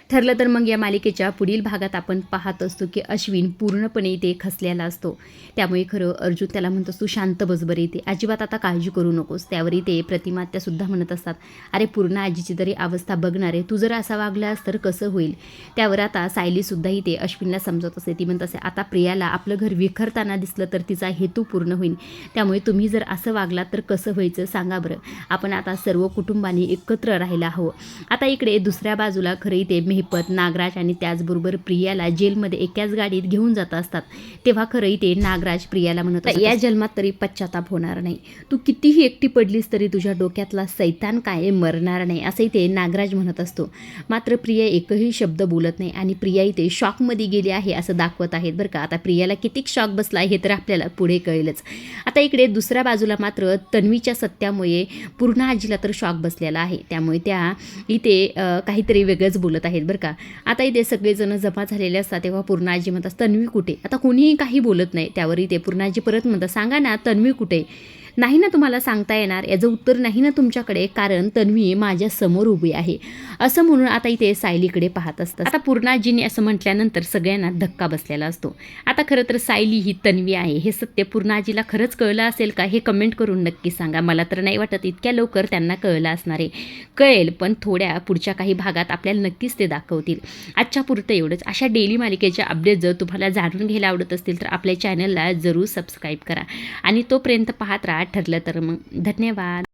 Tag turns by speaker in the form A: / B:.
A: ठरलं तर मग या मालिकेच्या पुढील भागात आपण पाहत असतो की अश्विन पूर्णपणे इथे खचलेला असतो. त्यामुळे खरं अर्जुन त्याला म्हणत असतो, शांत बस बरं, इथे अजिबात आता काळजी करू नकोस. त्यावर इथे प्रतिमा त्यासुद्धा म्हणत असतात, अरे पूर्ण आजीची तरी अवस्था बघणार आहे, तू जर असा वागलास तर कसं होईल. त्यावर आता सायलीसुद्धा इथे अश्विनला समजत असते. ती म्हणत असते, आता प्रियाला आपलं घर विखरताना दिसलं तर तिचा हेतू पूर्ण होईल. त्यामुळे तुम्ही जर असं वागलात तर कसं व्हायचं सांगा बरं. आपण आता सर्व कुटुंबांनी एकत्र राहायला हवं. आता इकडे दुसऱ्या बाजूला खरं इथे मेहपत, नागराज आणि त्याचबरोबर प्रियाला जेलमध्ये एकाच गाडीत घेऊन जात असतात. तेव्हा खरं इथे नागराज प्रियाला म्हणत असतात, या जन्मात तरी पश्चाताप होणार नाही, तू कितीही एकटी पडलीस तरी तुझ्या डोक्यातला सैतान काय मरणार नाही, असं इथे नागराज म्हणत असतो. मात्र प्रिया एकही शब्द बोलत नाही आणि प्रिया इथे शॉकमध्ये गेली आहे असं दाखवत आहेत बरं का. आता प्रियाला किती शॉक बसला हे तर आपल्याला पुढे कळेलच. आता इकडे दुसऱ्या बाजूला मात्र तन्वीच्या सत्यामुळे पूर्ण आजीला तर शॉक बसलेला आहे. त्यामुळे त्या इथे काहीतरी वेगळंच बोलत आहेत बरं का. आता इथे सगळेजण जमा झालेले असतात. तेव्हा पूर्ण आजी म्हणतात, तन्वी कुठे. आता कोणीही काही बोलत नाही. त्यावर इथे पूर्ण आजी परत म्हणतात, सांगा ना तन्वी कुठे. नाही ना तुम्हाला सांगता येणार, याचं उत्तर नाही ना तुमच्याकडे, कारण तन्वी माझ्या समोर उभी आहे, असं म्हणून आता इथे सायलीकडे पाहत असतात. आता पूर्णाजीने असं म्हटल्यानंतर सगळ्यांना धक्का बसलेला असतो. आता खरं तर सायली ही तन्वी आहे हे सत्य पूर्णाजीला खरंच कळलं असेल का, हे कमेंट करून नक्की सांगा. मला तर नाही वाटत इतक्या लवकर त्यांना कळलं असणार आहे. कळेल, पण थोड्या पुढच्या काही भागात आपल्याला नक्कीच ते दाखवतील. आजच्या पुरतं एवढंच. अशा डेली मालिकेच्या अपडेट जर तुम्हाला जाणून घ्यायला आवडत असतील तर आपल्या चॅनलला जरूर सबस्क्राईब करा आणि तोपर्यंत पाहत राहा. ठरलं तर मग धन्यवाद.